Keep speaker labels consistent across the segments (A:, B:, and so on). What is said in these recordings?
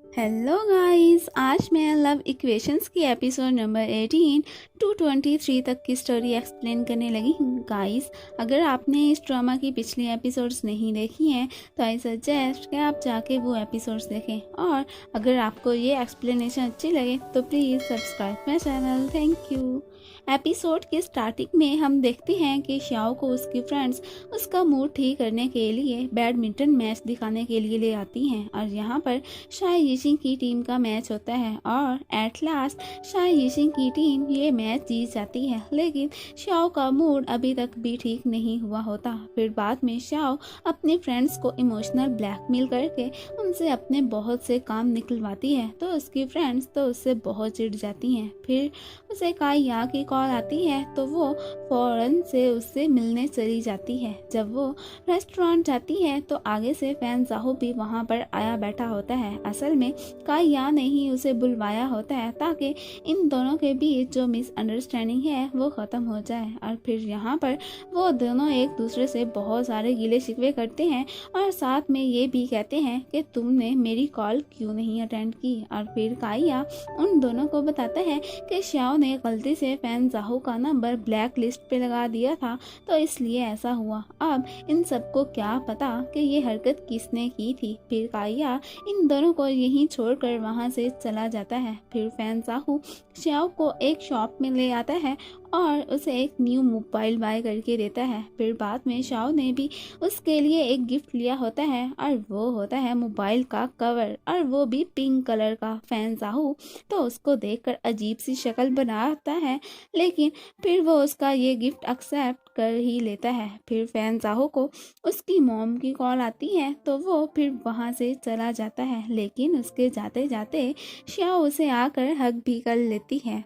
A: Hello guys, आज मैं love equations की एपिसोड नंबर 18 टू 23 तक की स्टोरी एक्सप्लेन करने लगी हूँ। गाइस, अगर आपने इस ड्रामा की पिछली एपिसोड्स नहीं देखी हैं तो आई सजेस्ट कि आप जाके वो एपिसोड्स देखें, और अगर आपको ये एक्सप्लेनेशन अच्छी लगे तो please subscribe my channel. Thank you. Episode के स्टार्टिंग में हम देखते हैं कि श्याओ को उसकी फ्रेंड्स उसका मूड ठीक करने के लिए बैडमिंटन मैच दिखाने के लिए ले आती हैं, और यहाँ पर शाई यिशिंग की टीम का मैच होता है और एट लास्ट शाई यिशिंग की टीम ये मैच जीत जाती है। लेकिन श्याओ का मूड अभी तक भी ठीक नहीं हुआ होता। फिर बाद में श्याओ अपने फ्रेंड्स को इमोशनल ब्लैकमेल करके उनसे अपने बहुत से काम निकलवाती है, तो उसकी फ्रेंड्स तो उससे बहुत चिढ़ जाती हैं। फिर उसे काई या की कॉल आती है तो वो फौरन से उससे मिलने चली जाती है। जब वो रेस्टोरेंट जाती है तो आगे से फैन जाहो भी वहाँ पर आया बैठा होता है। असल में काई या ने ही उसे बुलवाया होता है ताकि इन दोनों के बीच जो मिसअंडरस्टैंडिंग है वो ख़त्म हो जाए। और फिर यहाँ पर वो दोनों एक दूसरे से बहुत सारे गिले शिकवे करते हैं और साथ में ये भी कहते हैं कि तुमने मेरी कॉल क्यों नहीं अटेंड की। और फिर काई या उन दोनों को बताता है कि श्याओ ने गलती से फैन जाहो का नंबर ब्लैक लिस्ट पे लगा दिया था, तो इसलिए ऐसा हुआ। अब इन सबको क्या पता कि ये हरकत किसने की थी। फिर काइया इन दोनों को यहीं छोड़कर वहां से चला जाता है। फिर फैन साहू श्याओ को एक शॉप में ले आता है और उसे एक न्यू मोबाइल बाय करके देता है। फिर बाद में शाओ ने भी उसके लिए एक गिफ्ट लिया होता है और वो होता है मोबाइल का कवर, और वो भी पिंक कलर का। फैन साहू तो उसको देखकर अजीब सी शक्ल बनाता है, लेकिन फिर वो उसका ये गिफ्ट एक्सेप्ट कर ही लेता है। फिर फैन साहू को उसकी मॉम की कॉल आती है तो वो फिर वहाँ से चला जाता है, लेकिन उसके जाते जाते श्याओ उसे आकर हग भी कर लेती है।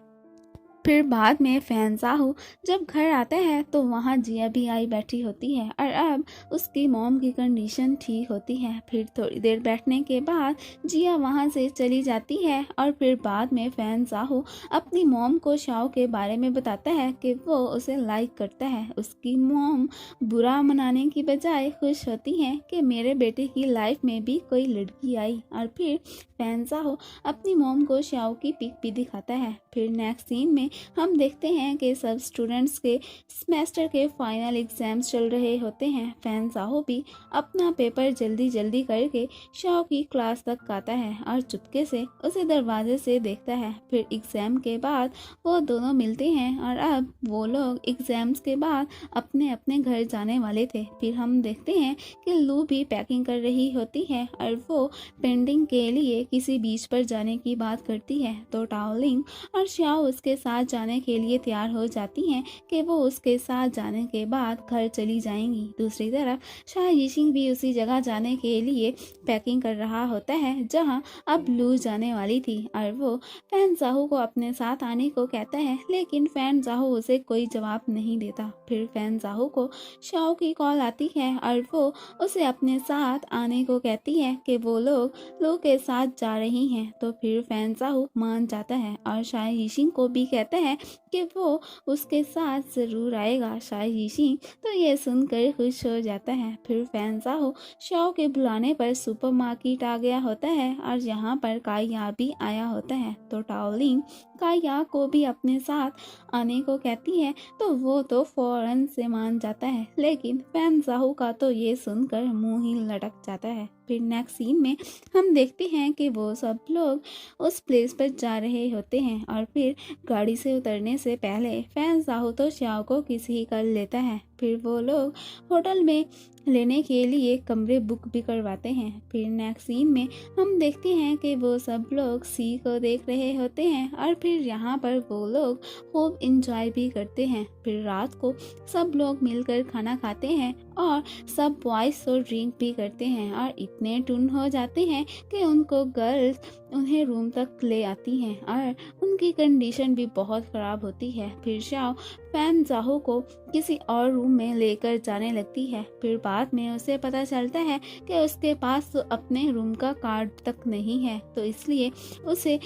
A: फिर बाद में फैन साहू जब घर आता है तो वहाँ जिया भी आई बैठी होती है और अब उसकी मॉम की कंडीशन ठीक होती है। फिर थोड़ी देर बैठने के बाद जिया वहाँ से चली जाती है और फिर बाद में फैन साहू अपनी मॉम को शाओ के बारे में बताता है कि वो उसे लाइक करता है। उसकी मॉम बुरा मनाने की बजाय खुश होती है कि मेरे बेटे की लाइफ में भी कोई लड़की आई। और फिर फैन साहू अपनी मॉम को शाओ की पिक भी दिखाता है। फिर नेक्स्ट सीन में हम देखते हैं कि सब स्टूडेंट्स के सेमेस्टर के फाइनल एग्जाम्स चल रहे होते हैं। फैन साहू भी अपना पेपर जल्दी जल्दी करके शाओ की क्लास तक आता है और चुपके से उसे दरवाजे से देखता है। फिर एग्जाम के बाद वो दोनों मिलते हैं और अब वो लोग एग्जाम्स के बाद अपने अपने घर जाने वाले थे। फिर हम देखते हैं कि लू भी पैकिंग कर रही होती है और वो पेंटिंग के लिए किसी बीच पर जाने की बात करती है, तो टाओलिंग और श्याओ उसके साथ जाने के लिए तैयार हो जाती हैं कि वो उसके साथ जाने के बाद घर चली जाएंगी। दूसरी तरफ शाह यिशिंग भी उसी जगह जाने के लिए पैकिंग कर रहा होता है जहां अब लू जाने वाली थी, और वो फैन जाहू को अपने साथ आने को कहता है, लेकिन फैन जाहू उसे कोई जवाब नहीं देता। फिर फैन जाहू को शाओ की कॉल आती है और वो उसे अपने साथ आने को कहती है कि वो लोग लू के साथ जा रही हैं, तो फिर फैन साहू मान जाता है और शाह यिशिंग को भी कहता है कि वो उसके साथ ज़रूर आएगा। शाह यिशिंग तो ये सुनकर खुश हो जाता है। फिर फैन साहू शाओ के बुलाने पर सुपरमार्केट आ गया होता है और यहाँ पर काइया भी आया होता है, तो टाओलिंग काइया को भी अपने साथ आने को कहती है, तो वो तो फौरन से मान जाता है, लेकिन फैन साहू का तो ये सुनकर मुंह ही लटक जाता है। फिर नेक्स्ट सीन में हम देखते हैं कि वो सब लोग उस प्लेस पर जा रहे होते हैं और फिर गाड़ी से उतरने से पहले फैन साहू तो श्याओ को किस ही कर लेता है। फिर वो लोग होटल में लेने के लिए कमरे बुक भी करवाते हैं। फिर नेक्स्ट सीन में हम देखते हैं कि वो सब लोग सी को देख रहे होते हैं और फिर यहाँ पर वो लोग खूब इंजॉय भी करते हैं। फिर रात को सब लोग मिलकर खाना खाते हैं और सब बॉयज तो ड्रिंक भी करते हैं और इतने टुन हो जाते हैं कि उनको गर्ल्स उन्हें रूम तक ले आती हैं और उनकी कंडीशन भी बहुत ख़राब होती है। फिर शाओ फैन जाहो को किसी और रूम में लेकर जाने लगती है। फिर बाद में उसे पता चलता है कि उसके पास तो अपने रूम का कार्ड तक नहीं है, तो इसलिए उसे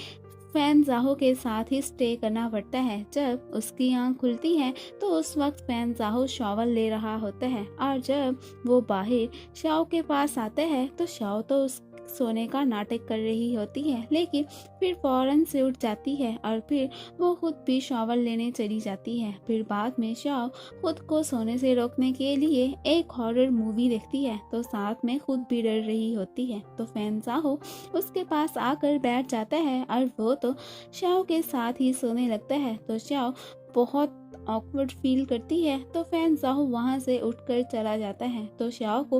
A: फैन जाहो के साथ ही स्टे करना पड़ता है। जब उसकी आँख खुलती है तो उस वक्त फैन जाहो शॉवर ले रहा होता है और जब वो बाहर शाओ के पास आता है तो शाओ तो उस सोने का नाटक कर रही होती है, लेकिन फिर फौरन से उठ जाती है और फिर वो खुद भी शॉवर लेने चली जाती है। फिर बाद में शाओ खुद को सोने से रोकने के लिए एक हॉरर मूवी देखती है, तो साथ में खुद भी डर रही होती है। तो फैन ज़ाहो उसके पास आकर बैठ जाता है और वो तो शाओ के साथ ही सोने लगता है। तो शाओ बहुत ऑकवर्ड फील करती है, तो फैन ज़ाहो वहाँ से उठकर चला जाता है। तो शाओ को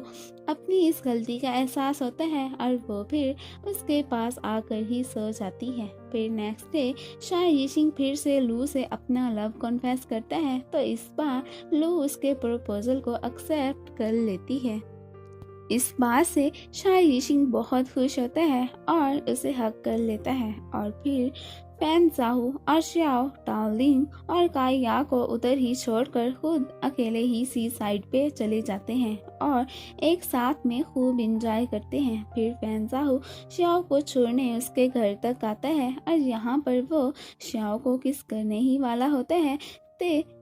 A: अपनी इस गलती का एहसास होता है और वो फिर उसके पास आकर ही सो जाती है। फिर नेक्स्ट डे शाओ यिशिंग फिर से लू से अपना लव कॉन्फेस करता है, तो इस बार लू उसके प्रपोजल को एक्सेप्ट कर लेती है। इस बात से शाओ यिशिंग बहुत खुश होता है और उसे हक कर लेता है और फिर फैन ज़ाहो और शाओ टाओलिंग और काइया को उधर ही छोड़कर खुद अकेले ही सी साइड पे चले जाते हैं और एक साथ में खूब एंजॉय करते हैं। फिर फैन ज़ाहो शाओ को छोड़ने उसके घर तक आता है और यहाँ पर वो शाओ को किस करने ही वाला होता है।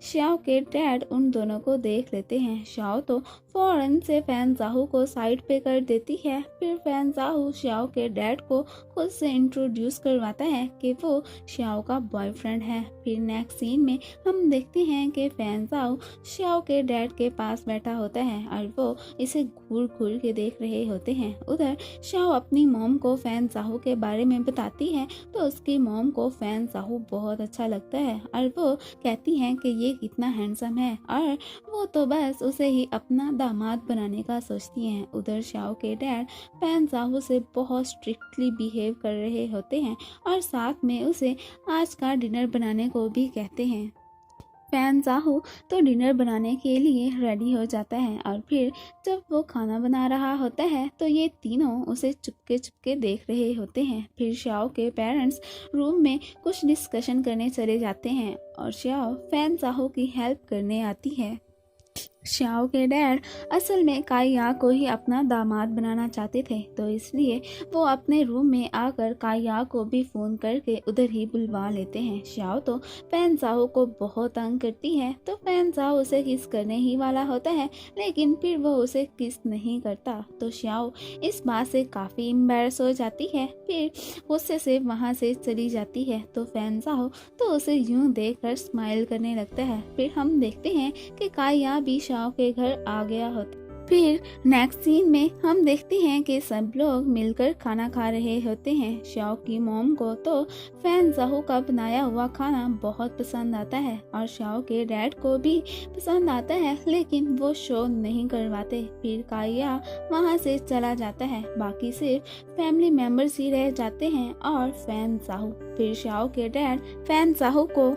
A: शाओ के डैड उन दोनों को देख लेते हैं। शाओ तो फौरन से फैन ज़ाहो को साइड पे कर देती है। फिर फैन ज़ाहो शाओ के डैड को खुद से इंट्रोड्यूस करवाता है कि वो शाओ का बॉयफ्रेंड है। फिर नेक्स्ट सीन में हम देखते हैं कि फैन ज़ाहो शाओ के डैड के पास बैठा होता है और वो इसे घूर घूर के देख रहे होते हैं। उधर शाओ अपनी मॉम को फैन ज़ाहो के बारे में बताती है, तो उसकी मॉम को फैन ज़ाहो बहुत अच्छा लगता है और वो कहती है कि ये कितना हैंडसम है और वो तो बस उसे ही अपना दामाद बनाने का सोचती हैं। उधर शाओ के डैड फैन ज़ाहो से बहुत स्ट्रिक्टली बिहेव कर रहे होते हैं और साथ में उसे आज का डिनर बनाने को भी कहते हैं। फैन ज़ाहो तो डिनर बनाने के लिए रेडी हो जाता है और फिर जब वो खाना बना रहा होता है तो ये तीनों उसे चुपके चुपके देख रहे होते हैं। फिर शाओ के पेरेंट्स रूम में कुछ डिस्कशन करने चले जाते हैं और शाओ फैन ज़ाहो की हेल्प करने आती है। शाओ के डैड असल में काइया को ही अपना दामाद बनाना चाहते थे, तो इसलिए वो अपने रूम में आकर काइया को भी फ़ोन करके उधर ही बुलवा लेते हैं। शाओ तो फैन ज़ाहो को बहुत तंग करती है, तो फैन ज़ाहो उसे किस करने ही वाला होता है, लेकिन फिर वो उसे किस नहीं करता। तो शाओ इस बात से काफ़ी एम्बैरस हो जाती है। फिर गुस्से से वहाँ से चली जाती है। तो फैन ज़ाहो तो उसे यूं देखकर स्माइल करने लगता है। फिर हम देखते हैं कि काइया भी शाओ के घर आ गया होता। फिर नेक्स्ट सीन में हम देखते हैं कि सब लोग मिलकर खाना खा रहे होते हैं। शाओ की मॉम को तो फैन ज़ाहो का बनाया हुआ खाना बहुत पसंद आता है और शाओ के डैड को भी पसंद आता है, लेकिन वो शो नहीं करवाते। फिर काइया वहाँ से चला जाता है, बाकी सिर्फ फैमिली मेम्बर्स ही रह जाते हैं और फैन ज़ाहो। फिर शाओ के डैड फैन ज़ाहो को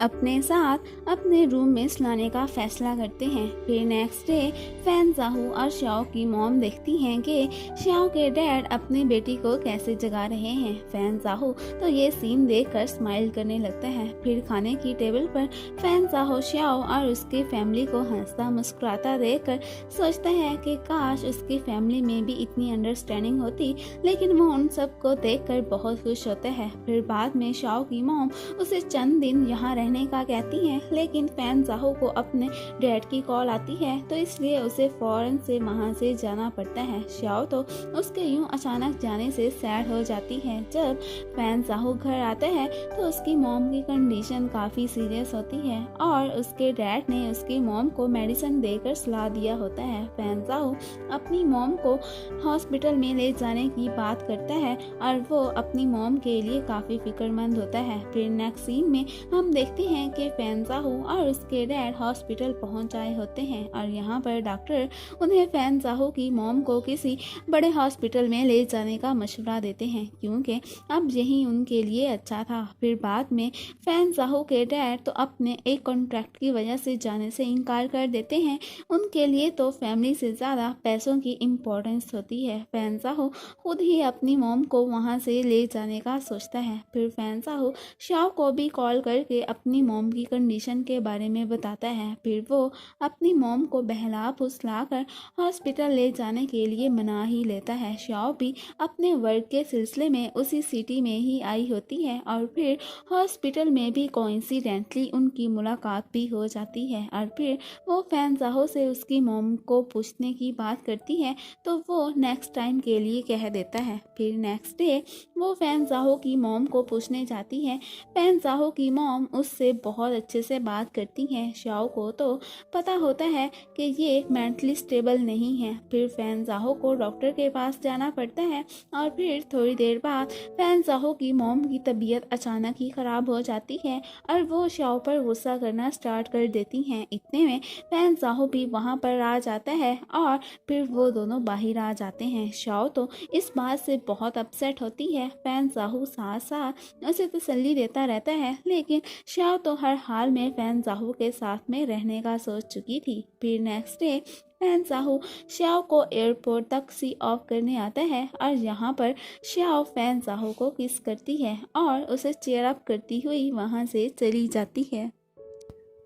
A: अपने साथ अपने रूम में सुलाने का फैसला करते हैं। फिर नेक्स्ट डे फैन ज़ाहो और शाओ की मॉम देखती हैं कि शाओ के डैड अपनी बेटी को कैसे जगा रहे हैं। फैन ज़ाहो तो ये सीन देखकर स्माइल करने लगता है। फिर खाने की टेबल पर फैन ज़ाहो शाओ और उसकी फैमिली को हंसता मुस्कुराता देखकर सोचता है कि काश उसकी फैमिली में भी इतनी अंडरस्टैंडिंग होती, लेकिन वो उन सबको देखकर बहुत खुश होता है। फिर बाद में शाओ की मॉम उसे चंद दिन यहाँ रहने का कहती हैं, लेकिन फैन ज़ाहो को अपने डैड की कॉल आती है, तो इसलिए उसे फौरन से वहाँ से जाना पड़ता है। शाओ तो उसके यूं अचानक जाने से सैड हो जाती है। जब फैन ज़ाहो घर आता है तो उसकी मॉम की कंडीशन काफ़ी सीरियस होती है और उसके डैड ने उसकी मॉम को मेडिसिन देकर सुला दिया होता है। फैन ज़ाहो अपनी मॉम को हॉस्पिटल में ले जाने की बात करता है और वो अपनी मॉम के लिए काफ़ी फिक्रमंद होता है। फिर नेक्स्ट सीन में हम देखते हैं कि फैन ज़ाहो और उसके डैड हॉस्पिटल पहुंच आए होते हैं और यहाँ पर डॉक्टर उन्हें फैन ज़ाहो की मॉम को किसी बड़े हॉस्पिटल में ले जाने का मशवरा देते हैं, क्योंकि अब यही उनके लिए अच्छा था। फिर बाद में फैन ज़ाहो के डैड तो अपने एक कॉन्ट्रैक्ट की वजह से जाने से इनकार कर देते हैं। उनके लिए तो फैमिली से ज़्यादा पैसों की इम्पोर्टेंस होती है। फैन ज़ाहो खुद ही अपनी मॉम को वहाँ से ले जाने का सोचता है। फिर फैन ज़ाहो शाओ को भी कॉल करके अपनी मॉम की कंडीशन के बारे में बताता है। फिर वो अपनी मॉम को बहला फुसला कर हॉस्पिटल ले जाने के लिए मना ही लेता है। शाओ भी अपने वर्क के सिलसिले में उसी सिटी में ही आई होती है और फिर हॉस्पिटल में भी कोइंसिडेंटली उनकी मुलाकात भी हो जाती है और फिर वो फैन जाहो से उसकी मॉम को पूछने की बात करती है तो वो नेक्स्ट टाइम के लिए कह देता है। फिर नेक्स्ट डे वो फैन जाहो की मॉम को पूछने जाती है। फैन जाहो की मॉम उससे बहुत अच्छे से बात करती है। शाओ को तो पता होता है कि ये मेंटली स्टेबल नहीं है। फिर फैन जाहो को डॉक्टर के पास जाना पड़ता है और फिर थोड़ी देर बाद फैन जाहो की मॉम की तबीयत अचानक ही ख़राब हो जाती है और वो शाओ पर गुस्सा करना स्टार्ट कर देती हैं। इतने में फैन जाहो भी वहाँ पर आ जाता है और फिर वो दोनों बाहर आ जाते हैं। शाओ तो इस बात से बहुत अपसेट होती है। फैन जाहो साथ साथ उसे तसल्ली देता रहता है लेकिन शाओ तो हर हाल में फैन जाहो के साथ में रहने का सोच चुकी थी। फिर नेक्स्ट डे फैन जाहो शाओ को एयरपोर्ट तक सी ऑफ करने आता है और यहाँ पर शाओ फैन जाहो को किस करती है और उसे चेयर अप करती हुई वहाँ से चली जाती है।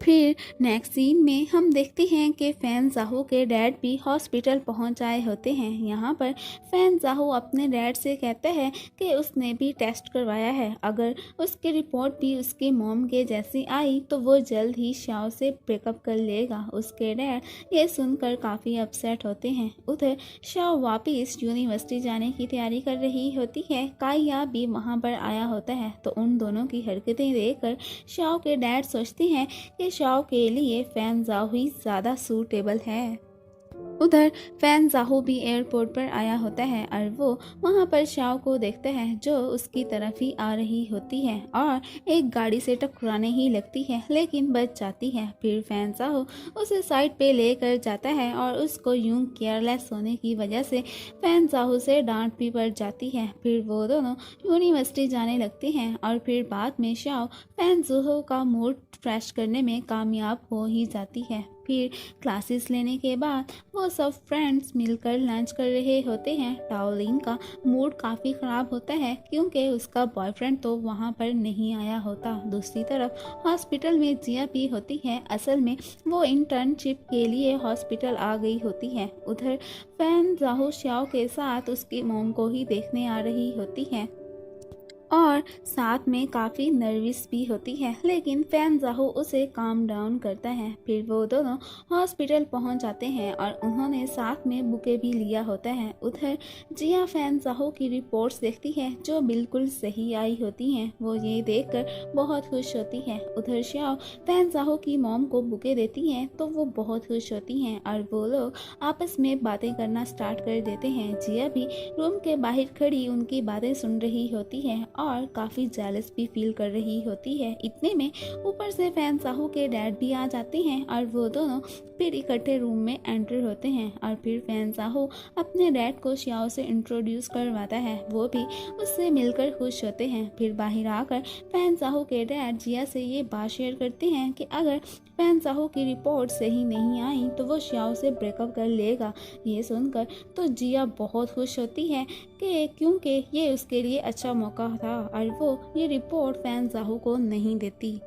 A: फिर नेक्स्ट सीन में हम देखते हैं कि फैन जाहो के डैड भी हॉस्पिटल पहुंच आए होते हैं। यहाँ पर फैन जाहो अपने डैड से कहते हैं कि उसने भी टेस्ट करवाया है, अगर उसकी रिपोर्ट भी उसकी मॉम के जैसी आई तो वो जल्द ही शाओ से ब्रेकअप कर लेगा। उसके डैड ये सुनकर काफ़ी अपसेट होते हैं। उधर शाओ वापस यूनिवर्सिटी जाने की तैयारी कर रही होती है। काइया भी वहाँ पर आया होता है तो उन दोनों की हरकतें देखकर शाओ के डैड सोचते हैं कि शाओ के लिए फैन जाहो ही ज़्यादा सूटेबल है। उधर फैन जाहो भी एयरपोर्ट पर आया होता है और वो वहाँ पर शाओ को देखता है जो उसकी तरफ ही आ रही होती है और एक गाड़ी से टकराने ही लगती है लेकिन बच जाती है। फिर फैन जाहो उसे साइड पे लेकर जाता है और उसको यूं केयरलेस होने की वजह से फैन जाहो से डांट भी पड़ जाती है। फिर वो दोनों यूनिवर्सिटी जाने लगते हैं और फिर बाद में शाओ फैन जाहो का मूड फ्रेश करने में कामयाब हो ही जाती है। फिर क्लासेस लेने के बाद वो सब फ्रेंड्स मिलकर लंच कर रहे होते हैं। टाओलिन का मूड काफ़ी ख़राब होता है क्योंकि उसका बॉयफ्रेंड तो वहाँ पर नहीं आया होता। दूसरी तरफ हॉस्पिटल में जिया भी होती है। असल में वो इंटर्नशिप के लिए हॉस्पिटल आ गई होती है। उधर फैन जाहो शाओ के साथ उसकी मॉम को ही देखने आ रही होती है और साथ में काफ़ी नर्वस भी होती है लेकिन फैन जाहो उसे काम डाउन करता है। फिर वो दोनों हॉस्पिटल पहुंच जाते हैं और उन्होंने साथ में बुके भी लिया होता है। उधर जिया फैन जाहो की रिपोर्ट्स देखती है जो बिल्कुल सही आई होती हैं। वो ये देखकर बहुत खुश होती है। उधर शाओ फैन जाहो की मॉम को बुके देती हैं तो वो बहुत खुश होती हैं और वो लोग आपस में बातें करना स्टार्ट कर देते हैं। जिया भी रूम के बाहर खड़ी उनकी बातें सुन रही होती है और काफ़ी जेलस भी फील कर रही होती है। इतने में ऊपर से फैन जाहो के डैड भी आ जाते हैं और वो दोनों फिर इकट्ठे रूम में एंटर होते हैं और फिर फैन जाहो अपने डैड को शाओ से इंट्रोड्यूस करवाता है। वो भी उससे मिलकर खुश होते हैं। फिर बाहर आकर फैन जाहो के डैड जिया से ये बात शेयर करते हैं कि अगर फैन जाहो की रिपोर्ट सही नहीं आई तो वो शाओ से ब्रेकअप कर लेगा। ये सुनकर तो जिया बहुत खुश होती है कि क्योंकि ये उसके लिए अच्छा मौका था और वो ये रिपोर्ट फैन जाहो को नहीं देती।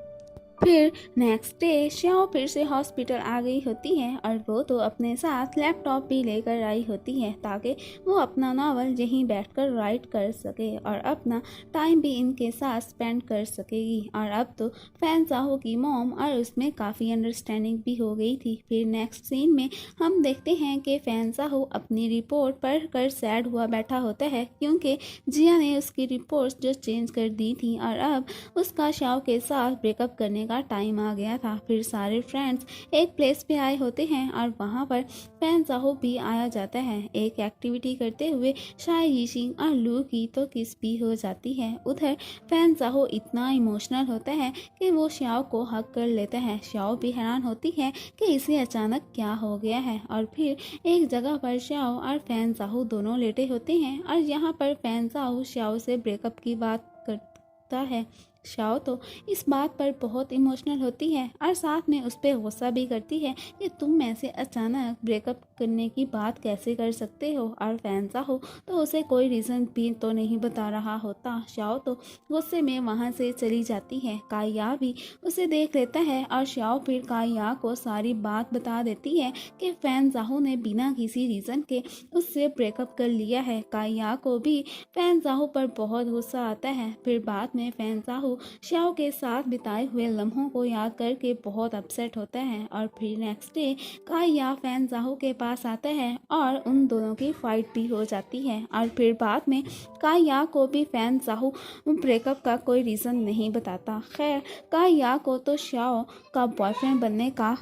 A: फिर नेक्स्ट डे शाओ फिर से हॉस्पिटल आ गई होती है और वो तो अपने साथ लैपटॉप भी लेकर आई होती है ताकि वो अपना नावल यहीं बैठकर राइट कर सके और अपना टाइम भी इनके साथ स्पेंड कर सकेगी। और अब तो फैन जाहो की मॉम और उसमें काफ़ी अंडरस्टैंडिंग भी हो गई थी। फिर नेक्स्ट सीन में हम देखते हैं कि फैन जाहो अपनी रिपोर्ट पढ़कर सैड हुआ बैठा होता है क्योंकि जिया ने उसकी रिपोर्ट्स जो चेंज कर दी थी और अब उसका शाओ के साथ ब्रेकअप करने का टाइम आ गया था। फिर सारे फ्रेंड्स एक प्लेस पे आए होते हैं और वहाँ पर फैन जाहो भी आया जाता है। एक एक्टिविटी करते हुए शाय यीशिंग और लू की तो किस भी हो जाती है। उधर फैन जाहो इतना इमोशनल होता है कि वो शाओ को हक कर लेता है। शाओ भी हैरान होती है कि इसे अचानक क्या हो गया है और फिर एक जगह पर शाओ और फैन जाहो दोनों लेटे होते हैं और यहाँ पर फैन जाहो शाओ से ब्रेकअप की बात करता है। शाओ तो इस बात पर बहुत इमोशनल होती है और साथ में उस पर गुस्सा भी करती है कि तुम ऐसे अचानक ब्रेकअप करने की बात कैसे कर सकते हो, और फैंसा हो तो उसे कोई रीज़न भी तो नहीं बता रहा होता। शाओ तो गुस्से में वहाँ से चली जाती है। काइया भी उसे देख लेता है और शाओ फिर काइया को सारी बात बता देती है कि फैंजाहो ने बिना किसी रीज़न के उससे ब्रेकअप कर लिया है। काइया को भी फैंजाहो पर बहुत गुस्सा आता है। फिर बाद में फैंजाहो शाओ के साथ बिताए हुए लम्हों को याद करके बहुत अपसेट होता है और फिर नेक्स्ट डे काइया फैंजाहो के पास आता है और उन दोनों की फाइट भी हो जाती है। और फिर बाद में काइया को भी फैंजाहो ब्रेकअप का कोई रीज़न नहीं बताता। खैर काइया को तो शाओ का बॉयफ्रेंड बनने का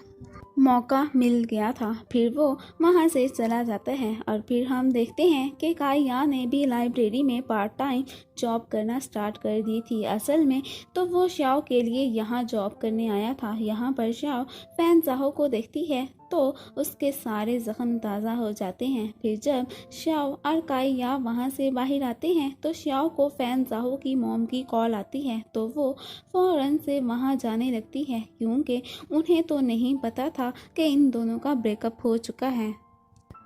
A: मौका मिल गया था, फिर वो वहाँ से चला जाता है। और फिर हम देखते हैं कि काइया ने भी लाइब्रेरी में पार्ट टाइम जॉब करना स्टार्ट कर दी थी। असल में तो वो शाओ के लिए यहाँ जॉब करने आया था। यहाँ पर शाओ फैंजाहो को देखती है तो उसके सारे ज़ख्म ताज़ा हो जाते हैं। फिर जब शाओ और काइया वहाँ से बाहर आते हैं तो शाओ को फैंजाहो की मॉम की कॉल आती है, तो वो फ़ौरन से वहाँ जाने लगती है क्योंकि उन्हें तो नहीं पता था कि इन दोनों का ब्रेकअप हो चुका है।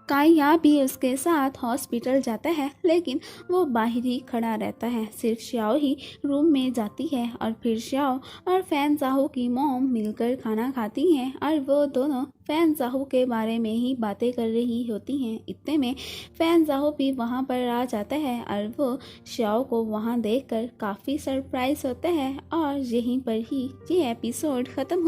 A: काइया भी उसके साथ हॉस्पिटल जाता है लेकिन वो बाहर ही खड़ा रहता है। सिर्फ शाओ ही रूम में जाती है और फिर शाओ और फैंजाहो की मॉम मिलकर खाना खाती हैं और वो दोनों फैंजाहो के बारे में ही बातें कर रही होती हैं। इतने में फैंजाहो भी वहाँ पर आ जाता है और वो शाओ को वहाँ देखकर काफ़ी सरप्राइज होता है और यहीं पर ही ये एपिसोड ख़त्म हो